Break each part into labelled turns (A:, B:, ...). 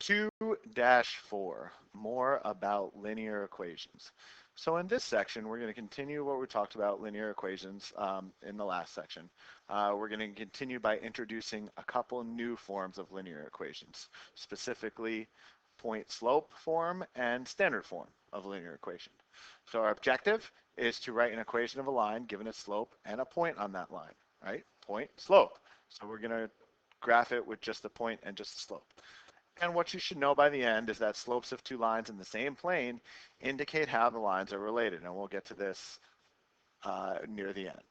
A: 2-4, more about linear equations. So in this section, we're going to continue what we talked about linear equations in the last section. We're going to continue by introducing a couple new forms of linear equations, specifically point slope form and standard form of linear equation. So our objective is to write an equation of a line given a slope and a point on that line, right? Point, slope. So we're going to graph it with just the point and just the slope. And what you should know by the end is that slopes of two lines in the same plane indicate how the lines are related. And we'll get to this near the end.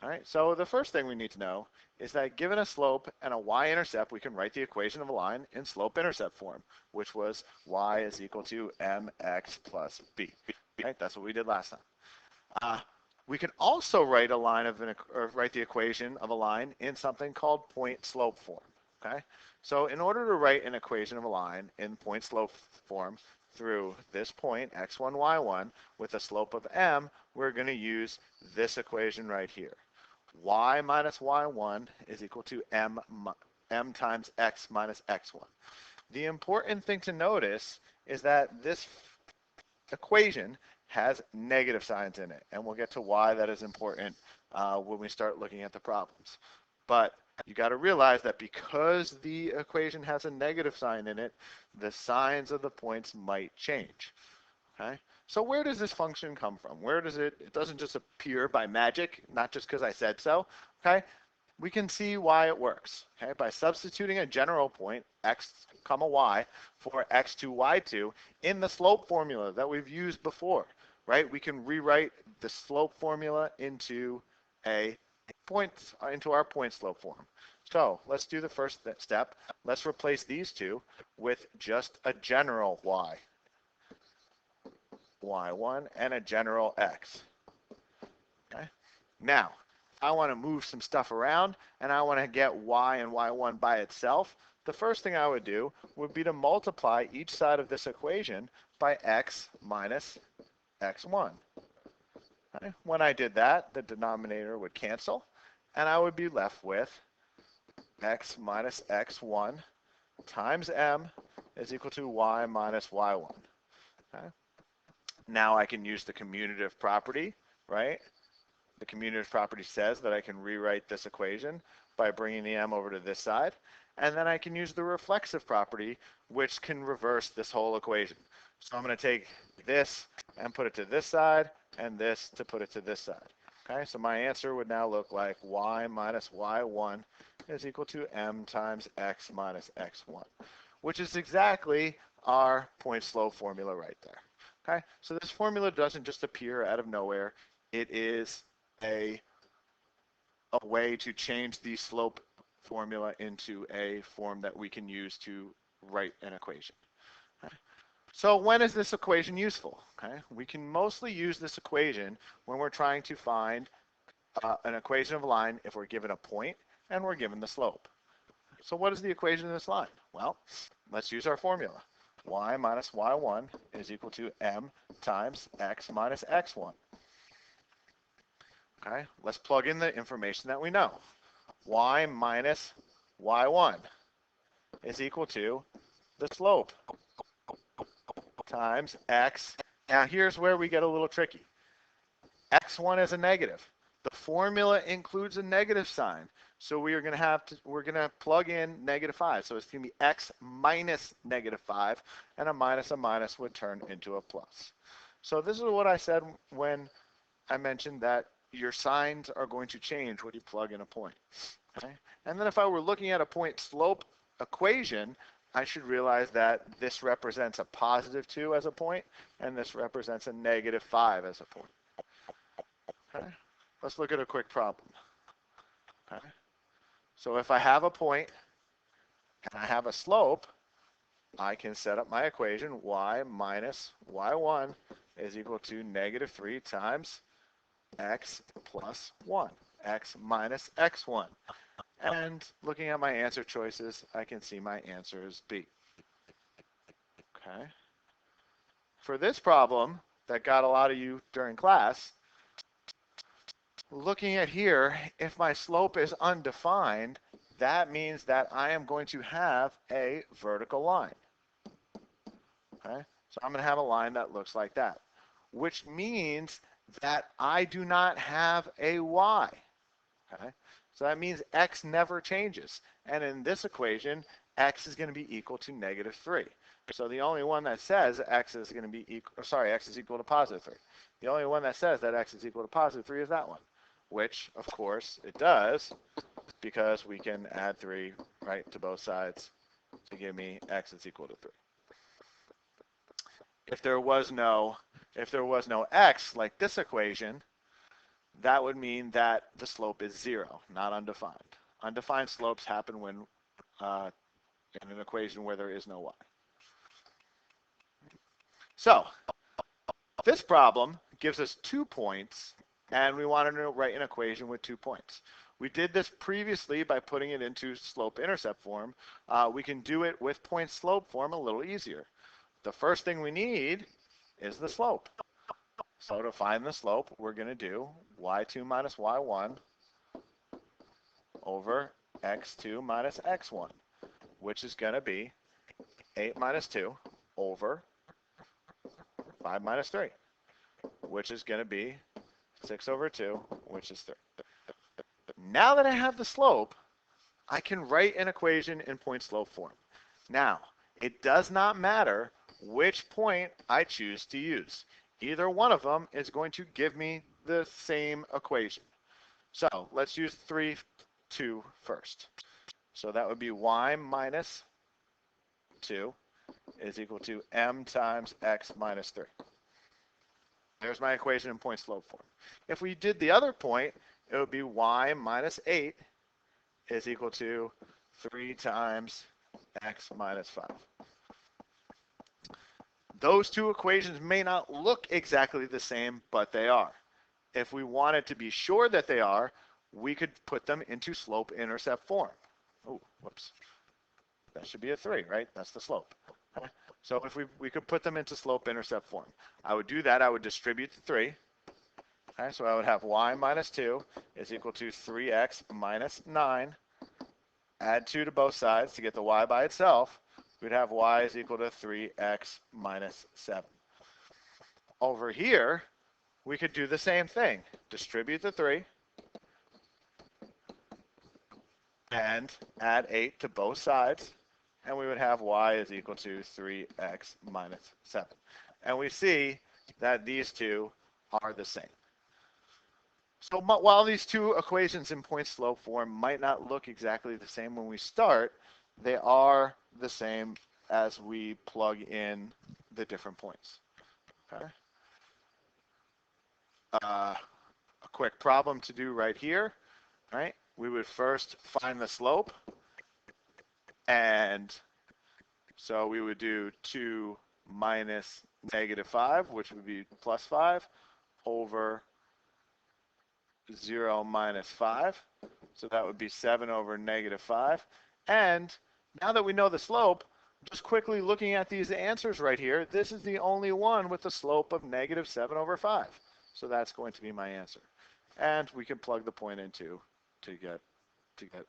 A: All right, so the first thing we need to know is that given a slope and a y-intercept, we can write the equation of a line in slope-intercept form, which was y is equal to mx plus b. Right, that's what we did last time. We can also write write the equation of a line in something called point-slope form. Okay, so in order to write an equation of a line in point-slope form through this point, x1, y1, with a slope of m, we're going to use this equation right here. Y minus y1 is equal to m times x minus x1. The important thing to notice is that this equation has negative signs in it, and we'll get to why that is important when we start looking at the problems. But you got to realize that because the equation has a negative sign in it, the signs of the points might change. Okay? So where does this function come from? Where does it doesn't just appear by magic, not just because I said so. Okay? We can see why it works. Okay? By substituting a general point, x comma y, for x2, y2 in the slope formula that we've used before. Right? We can rewrite the slope formula into our point slope form. So let's do the first step. Let's replace these two with just a general y1 and a general x. Okay. Now, I want to move some stuff around and I want to get y and y1 by itself. The first thing I would do would be to multiply each side of this equation by x minus x1. Okay. When I did that, the denominator would cancel, and I would be left with x minus x1 times m is equal to y minus y1. Okay. Now I can use the commutative property, right? The commutative property says that I can rewrite this equation by bringing the m over to this side, and then I can use the reflexive property, which can reverse this whole equation. So I'm going to take this and put it to this side, and this to put it to this side. Okay, so my answer would now look like y minus y1 is equal to m times x minus x1, which is exactly our point slope formula right there. Okay, so this formula doesn't just appear out of nowhere. It is a way to change the slope formula into a form that we can use to write an equation. Okay. So when is this equation useful? Okay, we can mostly use this equation when we're trying to find an equation of a line if we're given a point and we're given the slope. So what is the equation of this line? Well, let's use our formula. Y minus y1 is equal to m times x minus x1. Okay, let's plug in the information that we know. Y minus y1 is equal to the slope times x. Now here's where we get a little tricky. x1 is a negative. The formula includes a negative sign. So we're going to plug in -5. So it's going to be x minus -5, and a minus would turn into a plus. So this is what I said when I mentioned that your signs are going to change when you plug in a point. Okay? And then if I were looking at a point slope equation, I should realize that this represents a +2 as a point, and this represents a -5 as a point. Okay? Let's look at a quick problem. Okay? So if I have a point and I have a slope, I can set up my equation. Y minus y1 is equal to -3 times x plus 1, x minus x1. And looking at my answer choices, I can see my answer is B. Okay. For this problem that got a lot of you during class, looking at here, if my slope is undefined, that means that I am going to have a vertical line. Okay? So I'm going to have a line that looks like that, which means that I do not have a y. Okay? So that means x never changes. And in this equation, x is going to be equal to negative 3. So the only one that says x is going to be equal, sorry, x is equal to positive 3. The only one that says that x is equal to positive 3 is that one, which, of course, it does because we can add 3 right to both sides to give me x is equal to 3. If there was no x, like this equation, that would mean that the slope is 0, not undefined. Undefined slopes happen when in an equation where there is no y. So this problem gives us 2 points, and we want to write an equation with 2 points. We did this previously by putting it into slope-intercept form. We can do it with point-slope form a little easier. The first thing we need is the slope. So to find the slope, we're going to do y2 minus y1 over x2 minus x1, which is going to be 8 minus 2 over 5 minus 3, which is going to be 6 over 2, which is 3. Now that I have the slope, I can write an equation in point-slope form. Now, it does not matter which point I choose to use. Either one of them is going to give me the same equation. So let's use 3, 2 first. So that would be y minus 2 is equal to m times x minus 3. There's my equation in point-slope form. If we did the other point, it would be y minus 8 is equal to 3 times x minus 5. Those two equations may not look exactly the same, but they are. If we wanted to be sure that they are, we could put them into slope-intercept form. Oh, whoops. That should be a 3, right? That's the slope. So if we could put them into slope-intercept form. I would do that. I would distribute the 3. Okay, so I would have y minus 2 is equal to 3x minus 9. Add 2 to both sides to get the y by itself. We'd have y is equal to 3x minus 7. Over here, we could do the same thing. Distribute the 3 and add 8 to both sides, and we would have y is equal to 3x minus 7. And we see that these two are the same. So while these two equations in point-slope form might not look exactly the same when we start, they are the same as we plug in the different points. Okay. A quick problem to do right here, right? We would first find the slope, and so we would do 2 minus negative 5, which would be plus 5, over 0 minus 5. So that would be 7 over negative 5. And now that we know the slope, just quickly looking at these answers right here, this is the only one with the slope of negative 7 over 5. So that's going to be my answer. And we can plug the point into to get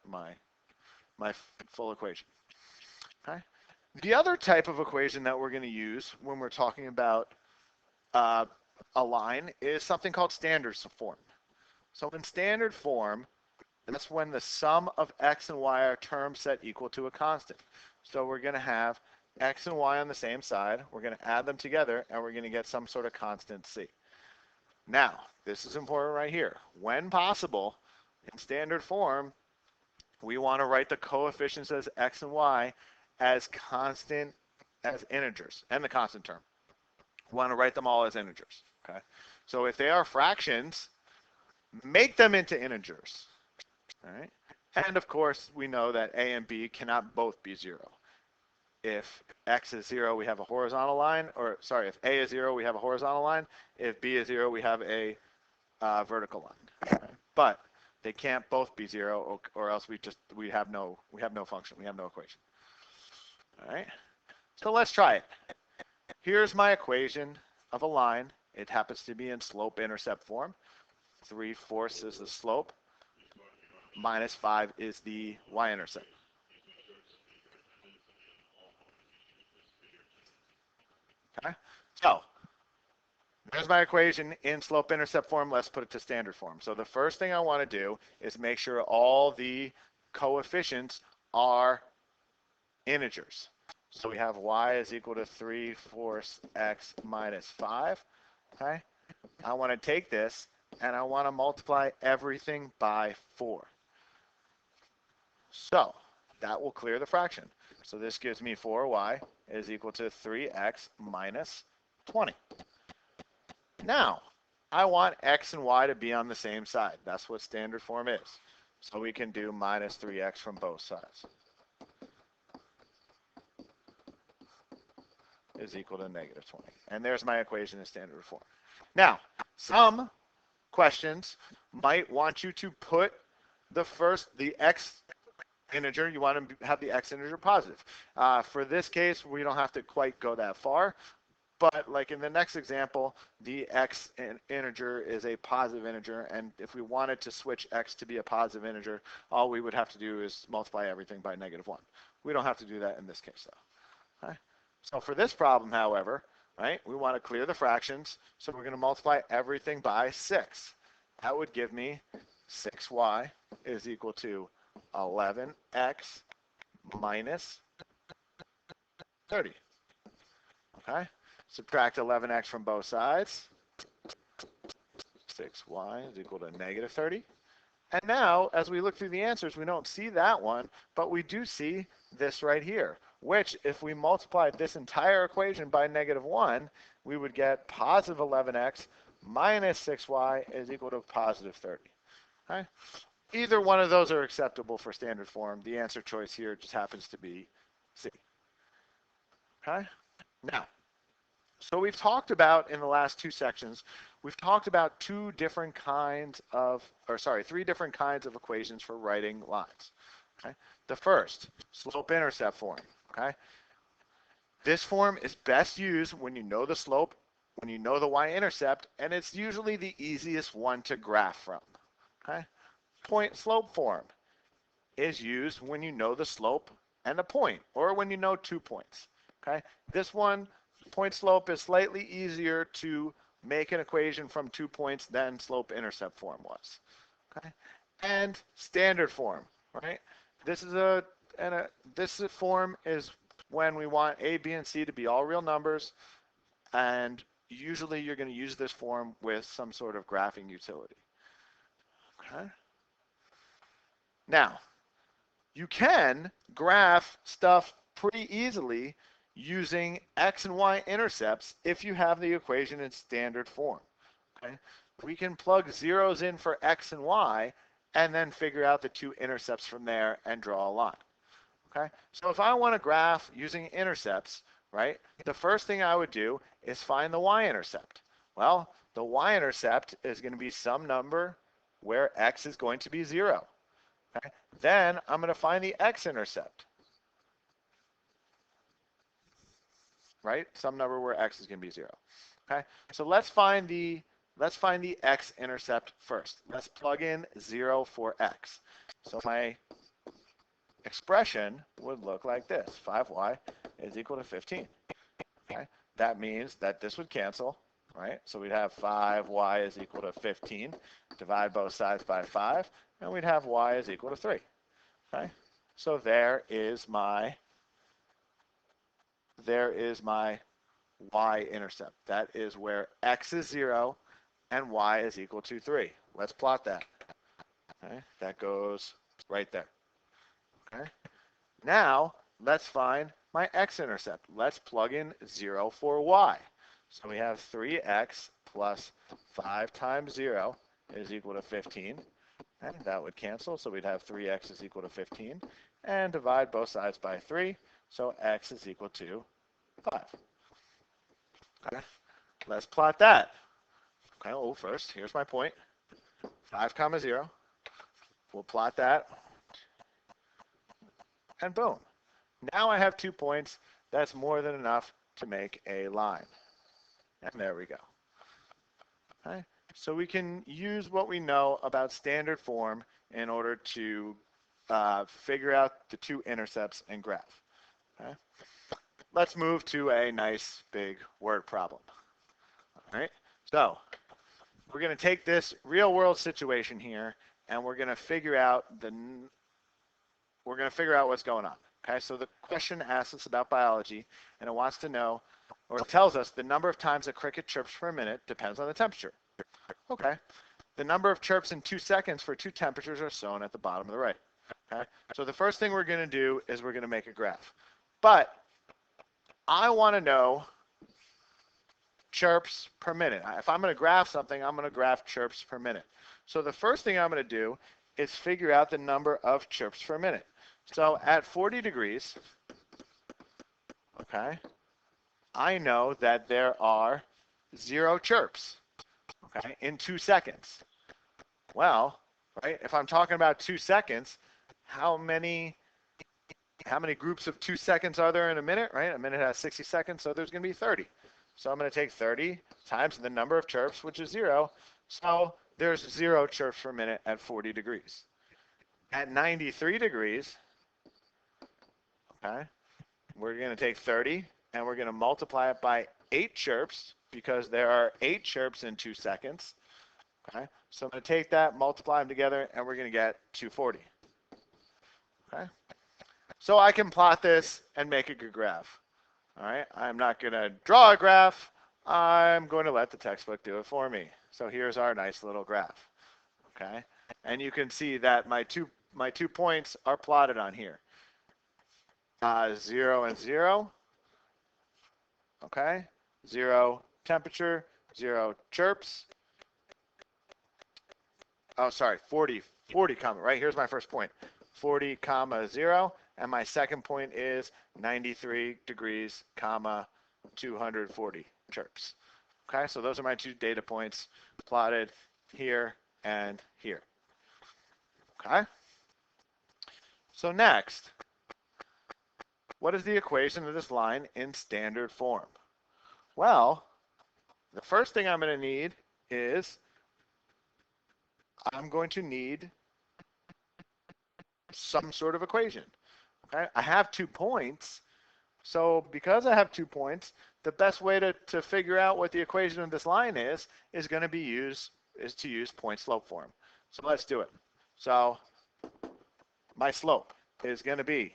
A: my full equation. Okay. The other type of equation that we're going to use when we're talking about a line is something called standard form. So in standard form, that's when the sum of x and y are terms set equal to a constant. So we're going to have x and y on the same side. We're going to add them together, and we're going to get some sort of constant c. Now, this is important right here. When possible, in standard form, we want to write the coefficients as x and y as constant as integers, and the constant term. We want to write them all as integers. Okay. So if they are fractions, make them into integers. All right. And of course, we know that a and b cannot both be 0. If x is 0, we have a horizontal line, or sorry, if a is 0, we have a horizontal line. If b is 0, we have a vertical line. Okay. But they can't both be 0, or else we have no function, we have no equation. All right. So let's try it. Here's my equation of a line. It happens to be in slope-intercept form. 3/4 is the slope. Minus 5 is the y-intercept. Okay? So there's my equation in slope-intercept form. Let's put it to standard form. So the first thing I want to do is make sure all the coefficients are integers. So we have y is equal to 3/4 x minus 5. Okay? I want to take this and I want to multiply everything by 4. So that will clear the fraction. So this gives me 4y is equal to 3x minus 20. Now, I want x and y to be on the same side. That's what standard form is. So we can do minus 3x from both sides is equal to negative 20. And there's my equation in standard form. Now, some questions might want you to put the x integer, you want to have the x integer positive. For this case, we don't have to quite go that far. But like in the next example, the x integer is a positive integer, and if we wanted to switch x to be a positive integer, all we would have to do is multiply everything by negative 1. We don't have to do that in this case, though. Okay? So for this problem, however, right, we want to clear the fractions, so we're going to multiply everything by 6. That would give me 6y is equal to 11x minus 30. Okay? Subtract 11x from both sides. 6y is equal to negative 30. And now, as we look through the answers, we don't see that one, but we do see this right here, which if we multiplied this entire equation by negative 1, we would get positive 11x minus 6y is equal to positive 30. Okay? Either one of those are acceptable for standard form. The answer choice here just happens to be C. Okay? Now, so we've talked about in the last two sections, we've talked about three different kinds of equations for writing lines. Okay? The first, slope-intercept form. Okay? This form is best used when you know the slope, when you know the y-intercept, and it's usually the easiest one to graph from. Okay? Point-slope form is used when you know the slope and the point, or when you know 2 points. Okay? This one, point slope, is slightly easier to make an equation from 2 points than slope-intercept form was. Okay? And standard form, right? This form is when we want a, b, and c to be all real numbers, and usually you're going to use this form with some sort of graphing utility. Okay? Now, you can graph stuff pretty easily using x and y intercepts if you have the equation in standard form. Okay? We can plug zeros in for x and y and then figure out the two intercepts from there and draw a line. Okay? So if I want to graph using intercepts, right, the first thing I would do is find the y-intercept. Well, the y-intercept is going to be some number where x is going to be 0. Okay? Then I'm going to find the x-intercept. Right? Some number where x is going to be 0. Okay? So let's find the x-intercept first. Let's plug in 0 for x. So my expression would look like this. 5y is equal to 15. Okay? That means that this would cancel, right? So we'd have 5y is equal to 15. Divide both sides by 5, and we'd have y is equal to 3. Okay? So there is my y-intercept. That is where x is 0 and y is equal to 3. Let's plot that. Okay? That goes right there. Okay? Now, let's find my x-intercept. Let's plug in 0 for y. So we have 3x plus 5 times 0 is equal to 15. And that would cancel, so we'd have 3x is equal to 15. And divide both sides by 3, so x is equal to 5. Okay, let's plot that. Okay, well, first, here's my point. 5 comma 0. We'll plot that. And boom. Now I have 2 points. That's more than enough to make a line. And there we go. Okay, so we can use what we know about standard form in order to figure out the two intercepts and graph. Okay? let's move to a nice big word problem. All right. So we're going to take this real world situation here, and we're going to figure out what's going on. Okay. So the question asks us about biology, and it wants to know, or it tells us the number of times a cricket chirps per minute depends on the temperature. Okay. The number of chirps in 2 seconds for two temperatures are shown at the bottom of the right. Okay. So the first thing we're going to do is we're going to make a graph. But I want to know chirps per minute. If I'm going to graph something, I'm going to graph chirps per minute. So the first thing I'm going to do is figure out the number of chirps per minute. So at 40 degrees, okay, I know that there are 0 chirps, okay, in 2 seconds. Well, right, if I'm talking about 2 seconds, how many groups of 2 seconds are there in a minute, right? A minute has 60 seconds, so there's going to be 30. So I'm going to take 30 times the number of chirps, which is 0. So there's 0 chirps per minute at 40 degrees. At 93 degrees, okay, we're going to take 30 and we're going to multiply it by 8 chirps because there are 8 chirps in 2 seconds. Okay, so I'm going to take that, multiply them together, and we're going to get 240. Okay, so I can plot this and make a good graph. All right, I'm not going to draw a graph. I'm going to let the textbook do it for me. So here's our nice little graph. Okay, and you can see that my two points are plotted on here. 0 and 0. Okay, 0 temperature, 0 chirps. Oh, sorry, 40 comma, right? Here's my first point. 40 comma 0, and my second point is 93 degrees comma 240 chirps. Okay, so those are my 2 data points plotted here and here. Okay, so next, what is the equation of this line in standard form? Well, the first thing I'm going to need is I'm going to need some sort of equation. Okay, I have 2 points. So because I have 2 points, the best way to figure out what the equation of this line is going to be to use point slope form. So let's do it. So my slope is going to be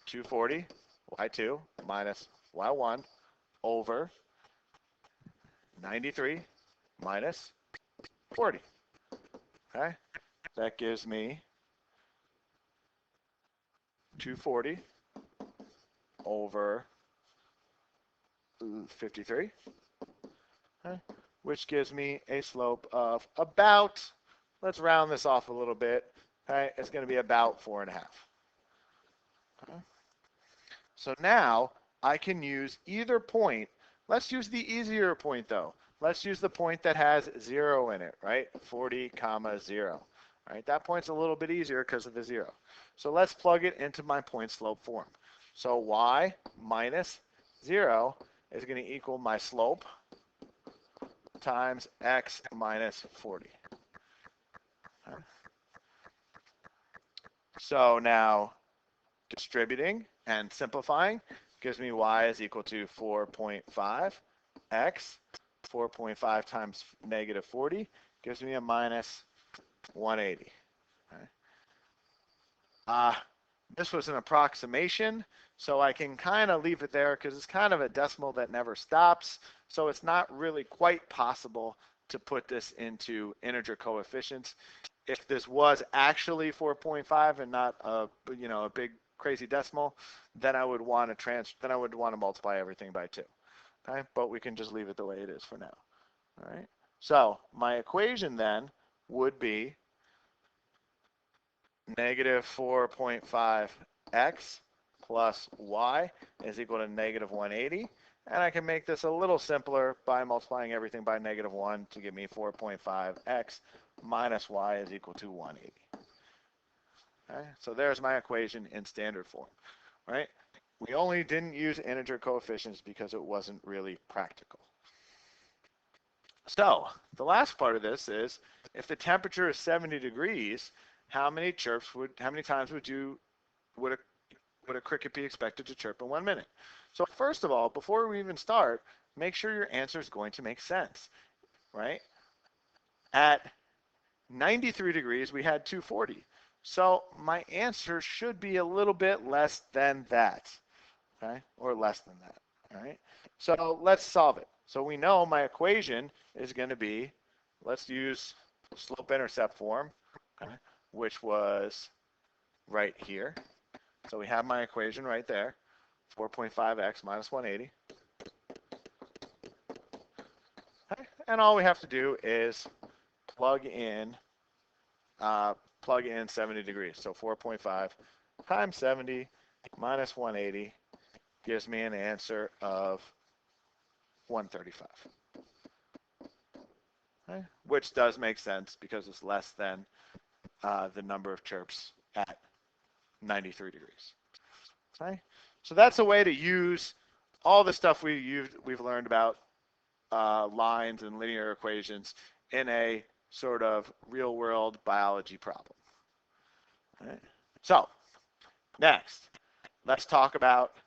A: 240 y2 minus y1 over 93 minus 40. Okay, that gives me 240 over 53, okay, which gives me a slope of about, let's round this off a little bit, okay, it's going to be about 4.5. Okay. So now I can use either point. Let's use the easier point though. Let's use the point that has 0 in it, right? 40 comma 0. All right, that point's a little bit easier because of the 0. So let's plug it into my point slope form. So y minus 0 is going to equal my slope times x minus 40. Okay. So now distributing and simplifying gives me y is equal to 4.5 x. 4.5 times negative 40 gives me a minus 180. Okay. This was an approximation, so I can kind of leave it there because it's kind of a decimal that never stops. So it's not really quite possible to put this into integer coefficients. If this was actually 4.5 and not a big crazy decimal, then I would want to multiply everything by 2. Okay, but we can just leave it the way it is for now. All right. So my equation then would be negative 4.5x plus y is equal to negative 180. And I can make this a little simpler by multiplying everything by negative 1 to give me 4.5x minus y is equal to 180. Okay, so there's my equation in standard form, right? We only didn't use integer coefficients because it wasn't really practical. So the last part of this is, if the temperature is 70 degrees, how many times would would a cricket be expected to chirp in 1 minute? So first of all, before we even start, make sure your answer is going to make sense, right? At 93 degrees, we had 240. So my answer should be a little bit less than that, okay? Or less than that, all right? So let's solve it. So we know my equation is going to be, let's use slope-intercept form, okay, which was right here. So we have my equation right there, 4.5x minus 180. Okay? And all we have to do is plug in 70 degrees. So 4.5 times 70 minus 180 gives me an answer of 135. Okay? Which does make sense because it's less than the number of chirps at 93 degrees. Okay? So that's a way to use all the stuff we've learned about lines and linear equations in a sort of real-world biology problem. Right? So next, let's talk about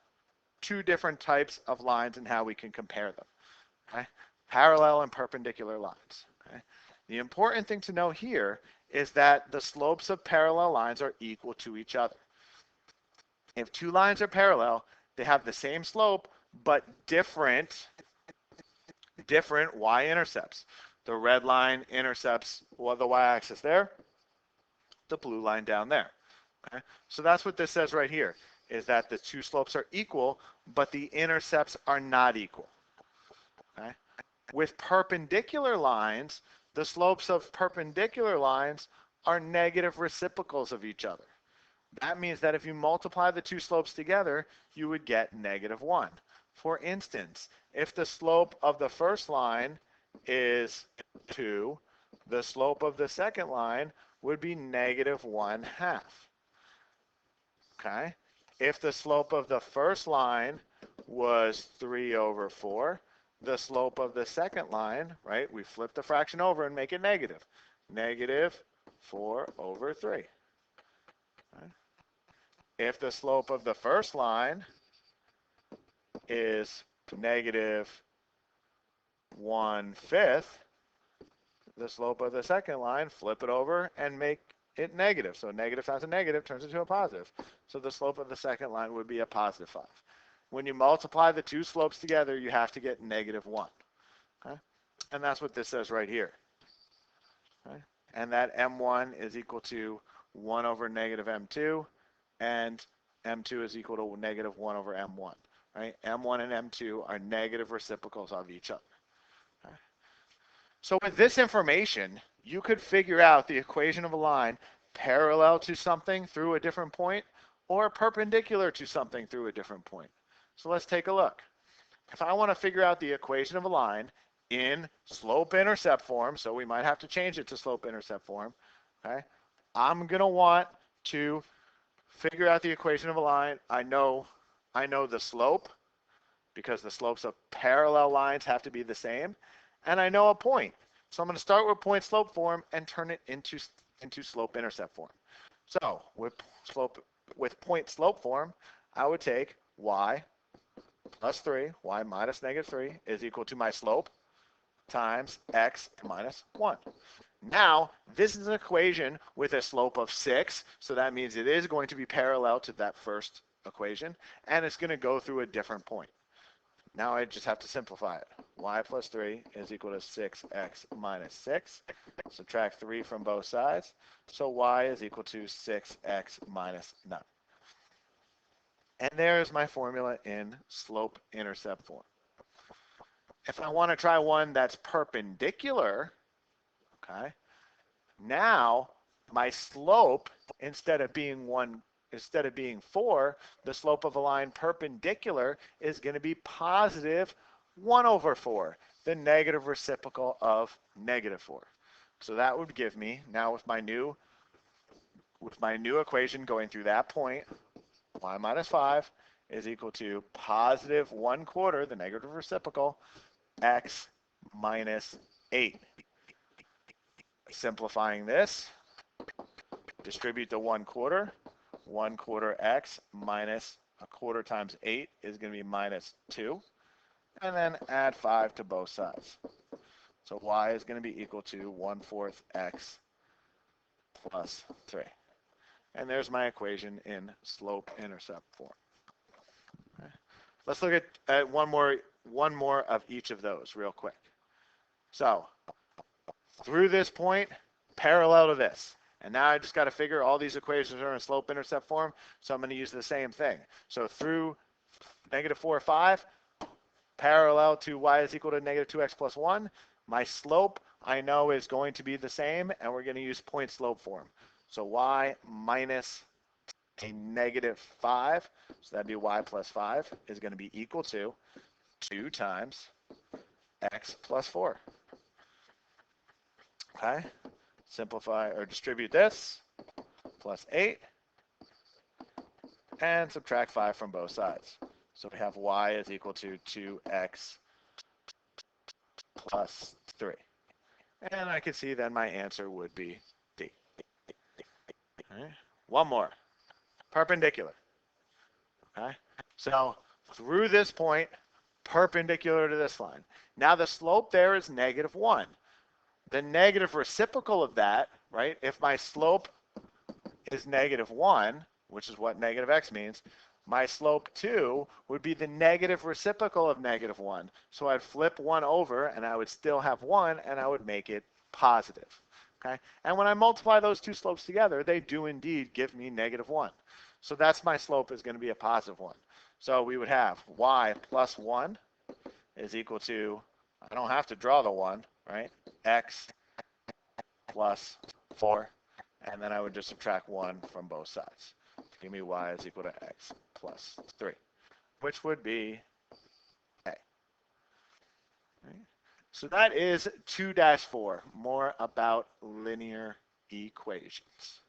A: two different types of lines and how we can compare them. Okay? Parallel and perpendicular lines. Okay? The important thing to know here is that the slopes of parallel lines are equal to each other. If two lines are parallel, they have the same slope but different y-intercepts. The red line intercepts the y-axis there, the blue line down there. Okay? So that's what this says right here, is that the two slopes are equal, but the intercepts are not equal. Okay? With perpendicular lines, the slopes of perpendicular lines are negative reciprocals of each other. That means that if you multiply the two slopes together, you would get -1. For instance, if the slope of the first line is 2, the slope of the second line would be -1/2. Okay? If the slope of the first line was 3/4, the slope of the second line, right, we flip the fraction over and make it negative. -4/3. Okay? If the slope of the first line is -1/5, the slope of the second line, flip it over and make it negative. So negative times a negative turns into a positive. So the slope of the second line would be a +5. When you multiply the two slopes together, you have to get -1. Okay? And that's what this says right here. Okay? And that m1 is equal to 1 over -m2, and m2 is equal to -1/m1. Right? m1 and m2 are negative reciprocals of each other. Okay? So with this information, you could figure out the equation of a line parallel to something through a different point or perpendicular to something through a different point. So let's take a look. If I want to figure out the equation of a line in slope-intercept form, so we might have to change it to slope-intercept form, okay? I'm going to want to figure out the equation of a line. I know the slope because the slopes of parallel lines have to be the same, and I know a point. So I'm going to start with point-slope form and turn it into slope-intercept form. So with point-slope form, I would take y plus 3, y minus -3 is equal to my slope times x minus 1. Now, this is an equation with a slope of 6, so that means it is going to be parallel to that first equation, and it's going to go through a different point. Now I just have to simplify it. Y plus 3 is equal to 6x minus 6. Subtract 3 from both sides, so y is equal to 6x minus 9. And there's my formula in slope-intercept form. If I want to try one that's perpendicular, okay, now my slope, instead of being 4, the slope of a line perpendicular is going to be +1/4, the negative reciprocal of -4. So that would give me, now with my new equation going through that point, y minus 5 is equal to +1/4, the negative reciprocal, x minus 8. Simplifying this, distribute the 1/4. 1/4 x minus 1/4 times 8 is going to be minus 2. And then add 5 to both sides. So y is going to be equal to 1/4 x plus 3. And there's my equation in slope-intercept form. Okay. Let's look at one more of each of those real quick. So through this point, parallel to this. And now I just got to figure all these equations are in slope-intercept form, so I'm going to use the same thing. So through -4, 5, parallel to y is equal to -2x plus 1, my slope I know is going to be the same, and we're going to use point slope form. So y minus a -5, so that'd be y plus 5, is going to be equal to 2 times x plus 4. Okay? Simplify or distribute this, plus 8, and subtract 5 from both sides. So we have y is equal to 2x plus 3. And I can see then my answer would be D. Okay. One more. Perpendicular. Okay. So through this point, perpendicular to this line. Now the slope there is -1. The negative reciprocal of that, right, if my slope is -1, which is what -x means, my slope 2 would be the negative reciprocal of -1. So I'd flip 1 over, and I would still have 1, and I would make it positive. Okay? And when I multiply those two slopes together, they do indeed give me -1. So that's my slope is going to be a positive 1. So we would have y plus 1 is equal to, I don't have to draw the 1, right? X plus 4. And then I would just subtract 1 from both sides. Give me y is equal to x plus 3, which would be A. Right? So that is 2-4, more about linear equations.